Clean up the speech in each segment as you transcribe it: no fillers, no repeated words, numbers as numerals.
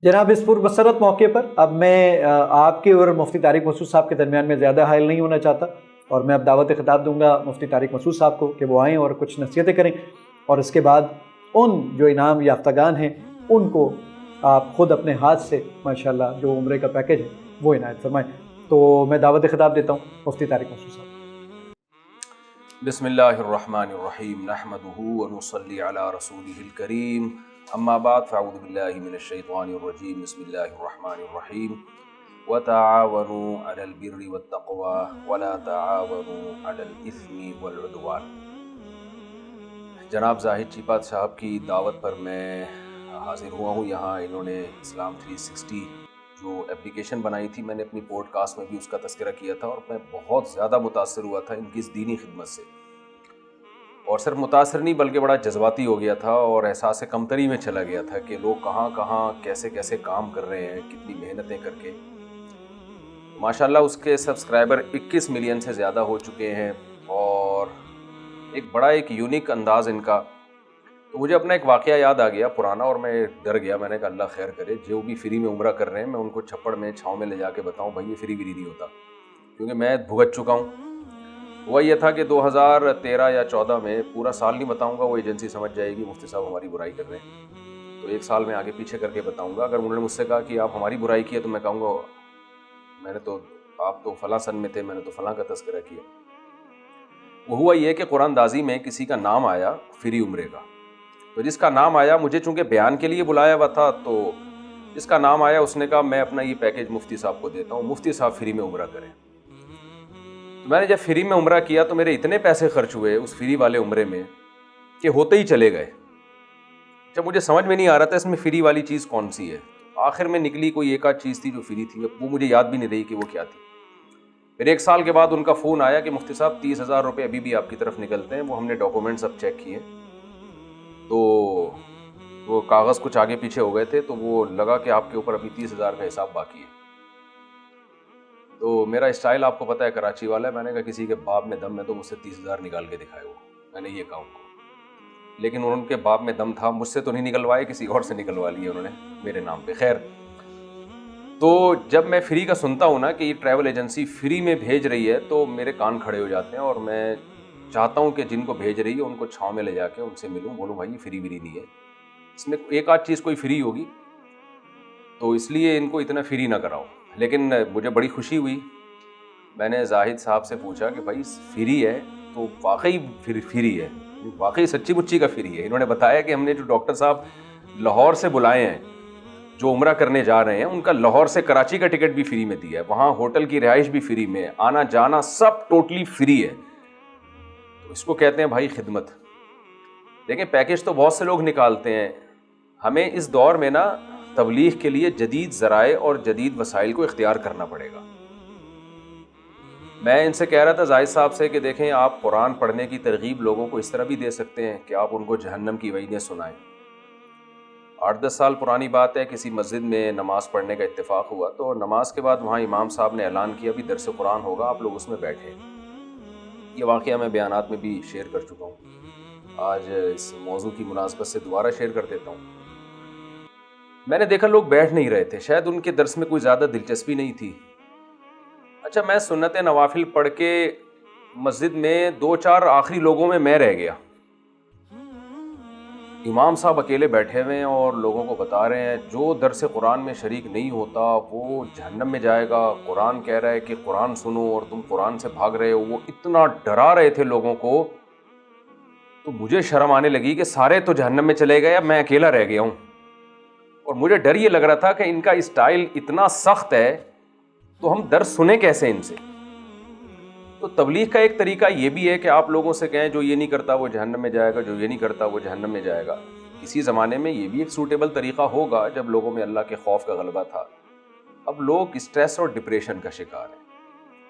جناب اس پرمسرت موقع پر اب میں آپ کے اور مفتی طارق مسعود صاحب کے درمیان میں زیادہ حائل نہیں ہونا چاہتا، اور میں اب دعوت خطاب دوں گا مفتی طارق مسعود صاحب کو کہ وہ آئیں اور کچھ نصیحتیں کریں، اور اس کے بعد ان جو انعام یافتگان ہیں ان کو آپ خود اپنے ہاتھ سے ماشاءاللہ جو عمرے کا پیکج ہے وہ عنایت فرمائیں۔ تو میں دعوت خطاب دیتا ہوں مفتی طارق مسعود صاحب۔ بسم اللہ الرحمن الرحیم نحمدہ ونصلی علی رسولہ الکریم، اما بعد فاعوذ باللہ من الشیطان الرجیم، بسم اللہ الرحمن الرحیم، وتعاونوا علی البر والتقوی ولا تعاونوا علی الاثم والعدوان۔ جناب زاہد چیپات صاحب کی دعوت پر میں حاضر ہوا ہوں یہاں۔ انہوں نے اسلام 360 جو اپلیکیشن بنائی تھی، میں نے اپنی پوڈ کاسٹ میں بھی اس کا تذکرہ کیا تھا، اور میں بہت زیادہ متاثر ہوا تھا ان کی اس دینی خدمت سے، اور صرف متاثر نہیں بلکہ بڑا جذباتی ہو گیا تھا اور احساس کمتری میں چلا گیا تھا کہ لوگ کہاں کہاں کیسے کیسے کام کر رہے ہیں، کتنی محنتیں کر کے۔ ماشاءاللہ اس کے سبسکرائبر 21 ملین سے زیادہ ہو چکے ہیں، اور ایک یونیک انداز ان کا۔ تو مجھے اپنا ایک واقعہ یاد آ گیا پرانا، اور میں ڈر گیا، میں نے کہا اللہ خیر کرے، جو بھی فری میں عمرہ کر رہے ہیں میں ان کو چھپڑ میں چھاؤں میں لے جا کے بتاؤں بھائی یہ فری نہیں ہوتا، کیونکہ میں بھگت چکا ہوں۔ ہوا یہ تھا کہ 2013 یا 14 میں، پورا سال نہیں بتاؤں گا، وہ ایجنسی سمجھ جائے گی مفتی صاحب ہماری برائی کر رہے ہیں، تو ایک سال میں آگے پیچھے کر کے بتاؤں گا۔ اگر انہوں نے مجھ سے کہا کہ آپ ہماری برائی کی ہے تو میں کہوں گا آپ تو فلاں سن میں تھے، میں نے تو فلاں کا تذکرہ کیا۔ وہ ہوا یہ کہ قرآن دازی میں کسی کا نام آیا فری عمرے کا، تو جس کا نام آیا، مجھے چونکہ بیان کے لیے بلایا ہوا تھا، تو جس کا نام آیا اس نے کہا میں اپنا یہ پیکج مفتی صاحب کو دیتا ہوں، مفتی صاحب فری میں عمرہ کریں۔ تو میں نے جب فری میں عمرہ کیا تو میرے اتنے پیسے خرچ ہوئے اس فری والے عمرے میں کہ ہوتے ہی چلے گئے۔ جب مجھے سمجھ میں نہیں آ رہا تھا اس میں فری والی چیز کون سی ہے، آخر میں نکلی کوئی ایک آدھ چیز تھی جو فری تھی، وہ مجھے یاد بھی نہیں رہی کہ وہ کیا تھی۔ پھر ایک سال کے بعد ان کا فون آیا کہ مفتی صاحب 30,000 روپے ابھی بھی آپ کی طرف نکلتے ہیں، وہ ہم نے ڈاکومنٹس اب چیک کیے تو وہ کاغذ کچھ آگے پیچھے ہو گئے تھے، تو وہ لگا کہ آپ کے اوپر ابھی 30,000 کا حساب باقی ہے۔ تو میرا اسٹائل آپ کو پتہ ہے کراچی والا ہے، میں نے کہا کسی کے باپ میں دم ہے تو مجھ سے 30,000 نکال کے دکھائے وہ، میں نے یہ کہا ان کو، لیکن ان کے باپ میں دم تھا، مجھ سے تو نہیں نکلوائے، کسی اور سے نکلوا لیے انہوں نے میرے نام پہ۔ خیر، تو جب میں فری کا سنتا ہوں نا کہ یہ ٹریول ایجنسی فری میں بھیج رہی ہے تو میرے کان کھڑے ہو جاتے ہیں، اور میں چاہتا ہوں کہ جن کو بھیج رہی ہے ان کو چھاؤں میں لے جا کے ان سے ملوں، بولوں بھائی یہ فری نہیں ہے، اس میں ایک آدھ چیز کوئی فری ہوگی، تو اس لیے ان کو اتنا فری نہ کراؤ۔ لیکن مجھے بڑی خوشی ہوئی، میں نے زاہد صاحب سے پوچھا کہ بھائی فری ہے تو واقعی فری ہے، واقعی سچی مچی کا فری ہے؟ انہوں نے بتایا کہ ہم نے جو ڈاکٹر صاحب لاہور سے بلائے ہیں جو عمرہ کرنے جا رہے ہیں، ان کا لاہور سے کراچی کا ٹکٹ بھی فری میں دیا ہے، وہاں ہوٹل کی رہائش بھی فری میں، آنا جانا سب ٹوٹلی فری ہے۔ تو اس کو کہتے ہیں بھائی خدمت۔ دیکھیں پیکج تو بہت سے لوگ نکالتے ہیں، ہمیں اس دور میں نا تبلیغ کے لیے جدید ذرائع اور جدید وسائل کو اختیار کرنا پڑے گا۔ میں ان سے کہہ رہا تھا زاہد صاحب سے کہ دیکھیں آپ قرآن پڑھنے کی ترغیب لوگوں کو اس طرح بھی دے سکتے ہیں کہ آپ ان کو جہنم کی وعیدیں سنائیں۔ 8-10 سال پرانی بات ہے، کسی مسجد میں نماز پڑھنے کا اتفاق ہوا، تو نماز کے بعد وہاں امام صاحب نے اعلان کیا بھی درس قرآن ہوگا، آپ لوگ اس میں بیٹھیں۔ یہ واقعہ میں بیانات میں بھی شیئر کر چکا ہوں، آج اس موضوع کی مناسبت سے دوبارہ شیئر کر دیتا ہوں۔ میں نے دیکھا لوگ بیٹھ نہیں رہے تھے، شاید ان کے درس میں کوئی زیادہ دلچسپی نہیں تھی۔ اچھا، میں سنت نوافل پڑھ کے مسجد میں 2-4 آخری لوگوں میں رہ گیا، امام صاحب اکیلے بیٹھے ہوئے ہیں اور لوگوں کو بتا رہے ہیں جو درس قرآن میں شریک نہیں ہوتا وہ جہنم میں جائے گا، قرآن کہہ رہا ہے کہ قرآن سنو اور تم قرآن سے بھاگ رہے ہو۔ وہ اتنا ڈرا رہے تھے لوگوں کو، تو مجھے شرم آنے لگی کہ سارے تو جہنم میں چلے گئے، اب میں اکیلا رہ گیا ہوں، اور مجھے ڈر یہ لگ رہا تھا کہ ان کا اسٹائل اتنا سخت ہے تو ہم درس سنیں کیسے ان سے۔ تو تبلیغ کا ایک طریقہ یہ بھی ہے کہ آپ لوگوں سے کہیں جو یہ نہیں کرتا وہ جہنم میں جائے گا، جو یہ نہیں کرتا وہ جہنم میں جائے گا۔ کسی زمانے میں یہ بھی ایک سوٹیبل طریقہ ہوگا جب لوگوں میں اللہ کے خوف کا غلبہ تھا۔ اب لوگ اسٹریس اور ڈپریشن کا شکار ہیں،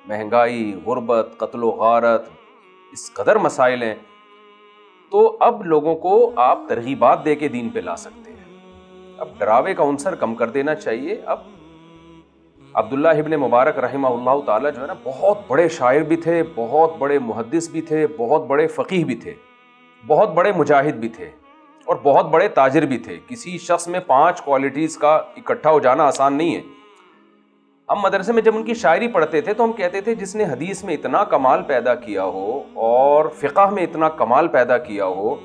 مہنگائی، غربت، قتل و غارت، اس قدر مسائل ہیں، تو اب لوگوں کو آپ ترغیبات دے کے دین پہ لا سکتے ہیں۔ اب ڈراوے کا عنصر کم کر دینا چاہیے۔ اب عبداللہ ابن مبارک رحمہ اللہ تعالیٰ جو ہے نا، بہت بڑے شاعر بھی تھے، بہت بڑے محدث بھی تھے، بہت بڑے فقیہ بھی تھے، بہت بڑے مجاہد بھی تھے، اور بہت بڑے تاجر بھی تھے. کسی شخص میں 5 کوالٹیز کا اکٹھا ہو جانا آسان نہیں ہے. ہم مدرسے میں جب ان کی شاعری پڑھتے تھے تو ہم کہتے تھے جس نے حدیث میں اتنا کمال پیدا کیا ہو اور فقہ میں اتنا کمال پیدا کیا ہو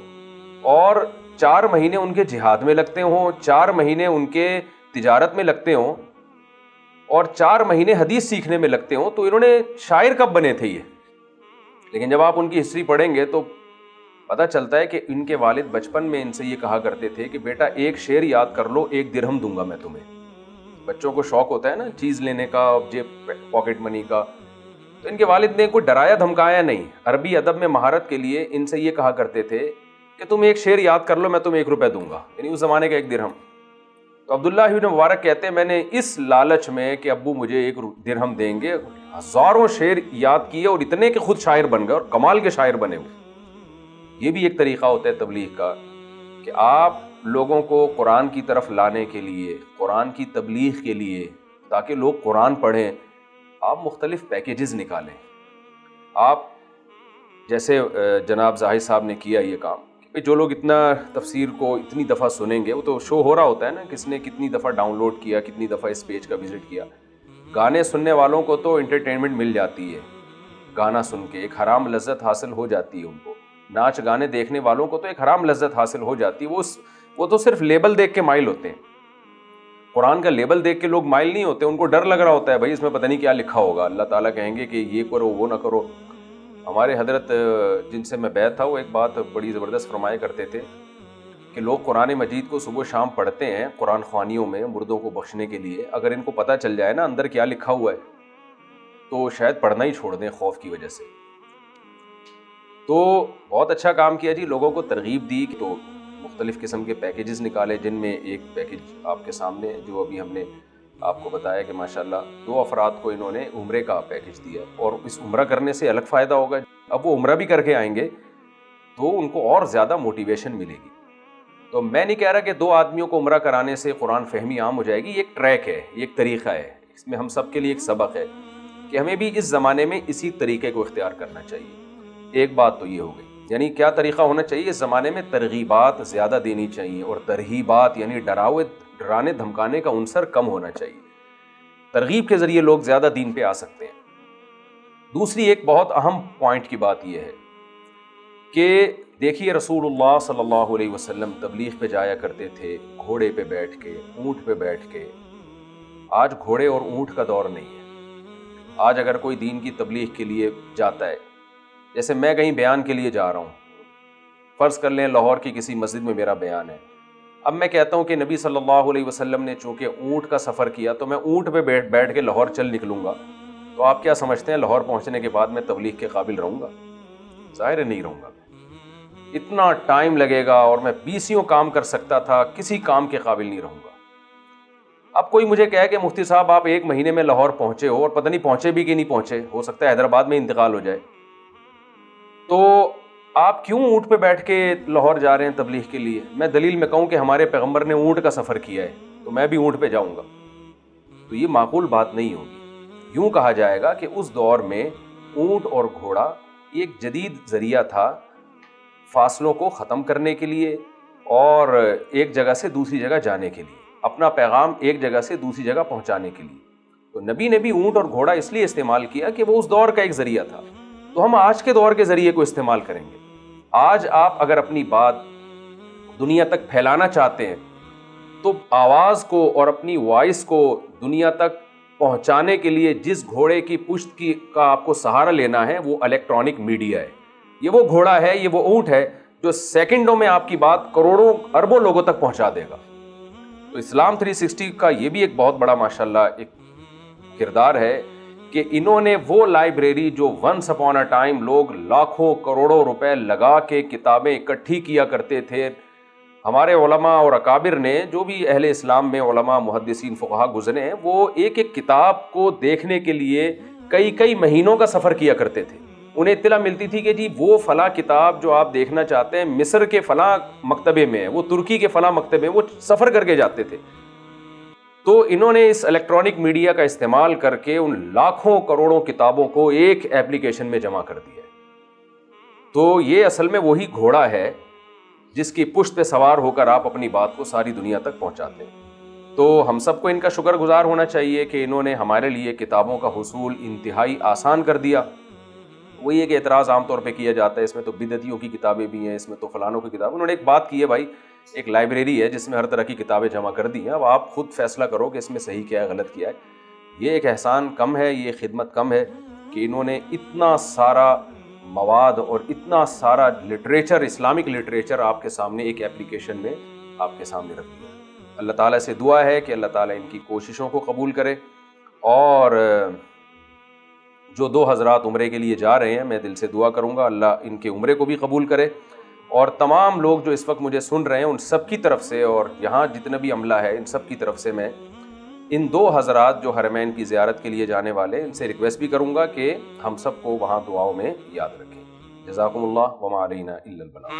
اور 4 مہینے ان کے جہاد میں لگتے ہوں, 4 مہینے ان کے تجارت میں لگتے ہوں اور 4 مہینے حدیث سیکھنے میں لگتے ہوں, تو انہوں نے شاعر کب بنے تھے یہ؟ لیکن جب آپ ان کی ہسٹری پڑھیں گے تو پتہ چلتا ہے کہ ان کے والد بچپن میں ان سے یہ کہا کرتے تھے کہ بیٹا ایک شعر یاد کر لو, 1 درہم دوں گا میں تمہیں. بچوں کو شوق ہوتا ہے نا چیز لینے کا, جیب پاکٹ منی کا. تو ان کے والد نے کوئی ڈرایا دھمکایا نہیں. عربی ادب میں مہارت کے لیے ان سے یہ کہا کرتے تھے کہ تم ایک شعر یاد کر لو, میں تمہیں 1 روپے دوں گا, یعنی اس زمانے کا 1 درہم. تو عبداللہ ابن مبارک کہتے ہیں میں نے اس لالچ میں کہ ابو مجھے 1 درہم دیں گے ہزاروں شعر یاد کیے اور اتنے کہ خود شاعر بن گئے اور کمال کے شاعر بنے ہوئے. یہ بھی ایک طریقہ ہوتا ہے تبلیغ کا کہ آپ لوگوں کو قرآن کی طرف لانے کے لیے, قرآن کی تبلیغ کے لیے, تاکہ لوگ قرآن پڑھیں, آپ مختلف پیکیجز نکالیں. آپ جیسے جناب زاہد صاحب نے کیا یہ کام کہ جو لوگ اتنا تفسیر کو اتنی دفعہ سنیں گے, وہ تو شو ہو رہا ہوتا ہے نا کس نے کتنی دفعہ ڈاؤن لوڈ کیا, کتنی دفعہ اس پیج کا وزٹ کیا. گانے سننے والوں کو تو انٹرٹینمنٹ مل جاتی ہے, گانا سن کے ایک حرام لذت حاصل ہو جاتی ہے ان کو. ناچ گانے دیکھنے والوں کو تو ایک حرام لذت حاصل ہو جاتی ہے, وہ تو صرف لیبل دیکھ کے مائل ہوتے ہیں. قرآن کا لیبل دیکھ کے لوگ مائل نہیں ہوتے, ان کو ڈر لگ رہا ہوتا ہے بھائی اس میں پتہ نہیں کیا لکھا ہوگا, اللہ تعالیٰ کہیں گے کہ یہ کرو وہ نہ کرو. ہمارے حضرت جن سے میں بیعت تھا وہ ایک بات بڑی زبردست فرمایا کرتے تھے کہ لوگ قرآن مجید کو صبح شام پڑھتے ہیں قرآن خوانیوں میں مردوں کو بخشنے کے لیے, اگر ان کو پتہ چل جائے نا اندر کیا لکھا ہوا ہے تو شاید پڑھنا ہی چھوڑ دیں خوف کی وجہ سے. تو بہت اچھا کام کیا جی, لوگوں کو ترغیب دی. تو مختلف قسم کے پیکیجز نکالے جن میں ایک پیکیج آپ کے سامنے جو ابھی ہم نے آپ کو بتایا کہ ماشاءاللہ 2 افراد کو انہوں نے عمرے کا پیکیج دیا, اور اس عمرہ کرنے سے الگ فائدہ ہوگا. اب وہ عمرہ بھی کر کے آئیں گے تو ان کو اور زیادہ موٹیویشن ملے گی. تو میں نہیں کہہ رہا کہ 2 آدمیوں کو عمرہ کرانے سے قرآن فہمی عام ہو جائے گی, یہ ایک ٹریک ہے, یہ ایک طریقہ ہے, اس میں ہم سب کے لیے ایک سبق ہے کہ ہمیں بھی اس زمانے میں اسی طریقے کو اختیار کرنا چاہیے. ایک بات تو یہ ہو گئی, یعنی کیا طریقہ ہونا چاہیے اس زمانے میں, ترغیبات زیادہ دینی چاہیے اور ترہیبات یعنی ڈرانے دھمکانے کا عنصر کم ہونا چاہیے. ترغیب کے ذریعے لوگ زیادہ دین پہ آ سکتے ہیں. دوسری ایک بہت اہم پوائنٹ کی بات یہ ہے کہ دیکھیے رسول اللہ صلی اللہ علیہ وسلم تبلیغ پہ جایا کرتے تھے گھوڑے پہ بیٹھ کے, اونٹ پہ بیٹھ کے. آج گھوڑے اور اونٹ کا دور نہیں ہے. آج اگر کوئی دین کی تبلیغ کے لیے جاتا ہے, جیسے میں کہیں بیان کے لیے جا رہا ہوں, فرض کر لیں لاہور کی کسی مسجد میں میرا بیان ہے, اب میں کہتا ہوں کہ نبی صلی اللہ علیہ وسلم نے چونکہ اونٹ کا سفر کیا تو میں اونٹ پہ بیٹھ کے لاہور چل نکلوں گا, تو آپ کیا سمجھتے ہیں لاہور پہنچنے کے بعد میں تبلیغ کے قابل رہوں گا؟ ظاہر نہیں رہوں گا. اتنا ٹائم لگے گا اور میں 20 کام کر سکتا تھا, کسی کام کے قابل نہیں رہوں گا. اب کوئی مجھے کہے کہ مفتی صاحب آپ 1 مہینے میں لاہور پہنچے ہو اور پتہ نہیں پہنچے بھی کہ نہیں پہنچے, ہو سکتا ہے حیدرآباد میں انتقال ہو جائے, تو آپ کیوں اونٹ پہ بیٹھ کے لاہور جا رہے ہیں تبلیغ کے لیے؟ میں دلیل میں کہوں کہ ہمارے پیغمبر نے اونٹ کا سفر کیا ہے تو میں بھی اونٹ پہ جاؤں گا, تو یہ معقول بات نہیں ہوگی. یوں کہا جائے گا کہ اس دور میں اونٹ اور گھوڑا ایک جدید ذریعہ تھا فاصلوں کو ختم کرنے کے لیے اور ایک جگہ سے دوسری جگہ جانے کے لیے, اپنا پیغام ایک جگہ سے دوسری جگہ پہنچانے کے لیے. تو نبی نے بھی اونٹ اور گھوڑا اس لیے استعمال کیا کہ وہ اس دور کا ایک ذریعہ تھا. تو ہم آج کے دور کے ذریعے کو استعمال کریں گے. آج آپ اگر اپنی بات دنیا تک پھیلانا چاہتے ہیں تو آواز کو اور اپنی وائس کو دنیا تک پہنچانے کے لیے جس گھوڑے کی پشت کا آپ کو سہارا لینا ہے وہ الیکٹرانک میڈیا ہے. یہ وہ گھوڑا ہے, یہ وہ اونٹ ہے جو سیکنڈوں میں آپ کی بات کروڑوں اربوں لوگوں تک پہنچا دے گا. تو اسلام 360 کا یہ بھی ایک بہت بڑا ماشاءاللہ ایک کردار ہے کہ انہوں نے وہ لائبریری جو ونس اپون اے ٹائم لوگ لاکھوں کروڑوں روپے لگا کے کتابیں اکٹھی کیا کرتے تھے, ہمارے علماء اور اکابر نے جو بھی اہل اسلام میں علماء محدثین فقہا گزرے ہیں وہ ایک ایک کتاب کو دیکھنے کے لیے کئی مہینوں کا سفر کیا کرتے تھے. انہیں اطلاع ملتی تھی کہ جی وہ فلاں کتاب جو آپ دیکھنا چاہتے ہیں مصر کے فلاں مکتبے میں ہے, وہ ترکی کے فلاں مکتبے میں, وہ سفر کر کے جاتے تھے. تو انہوں نے اس الیکٹرانک میڈیا کا استعمال کر کے ان لاکھوں کروڑوں کتابوں کو ایک ایپلیکیشن میں جمع کر دیا. تو یہ اصل میں وہی گھوڑا ہے, جس کی پشت پہ سوار ہو کر آپ اپنی بات کو ساری دنیا تک پہنچاتے ہیں۔ تو ہم سب کو ان کا شکر گزار ہونا چاہیے کہ انہوں نے ہمارے لیے کتابوں کا حصول انتہائی آسان کر دیا۔ وہی ایک اعتراض عام طور پہ کیا جاتا ہے، اس میں تو بدعتیوں کی کتابیں بھی ہیں، اس میں تو فلانوں کی کتاب۔ انہوں نے ایک بات کی ہے بھائی، ایک لائبریری ہے جس میں ہر طرح کی کتابیں جمع کر دی ہیں، اب آپ خود فیصلہ کرو کہ اس میں صحیح کیا ہے غلط کیا ہے۔ یہ ایک احسان کم ہے، یہ خدمت کم ہے کہ انہوں نے اتنا سارا مواد اور اتنا سارا لٹریچر، اسلامک لٹریچر آپ کے سامنے ایک ایپلیکیشن میں آپ کے سامنے رکھ دیا۔ اللہ تعالیٰ سے دعا ہے کہ اللہ تعالیٰ ان کی کوششوں کو قبول کرے، اور جو 2 حضرات عمرے کے لیے جا رہے ہیں میں دل سے دعا کروں گا اللہ ان کے عمرے کو بھی قبول کرے، اور تمام لوگ جو اس وقت مجھے سن رہے ہیں ان سب کی طرف سے، اور یہاں جتنا بھی عملہ ہے ان سب کی طرف سے، میں ان 2 حضرات جو حرمین کی زیارت کے لیے جانے والے ان سے ریکویسٹ بھی کروں گا کہ ہم سب کو وہاں دعاؤں میں یاد رکھیں۔ جزاکم اللہ وما علینا الا البلاغ۔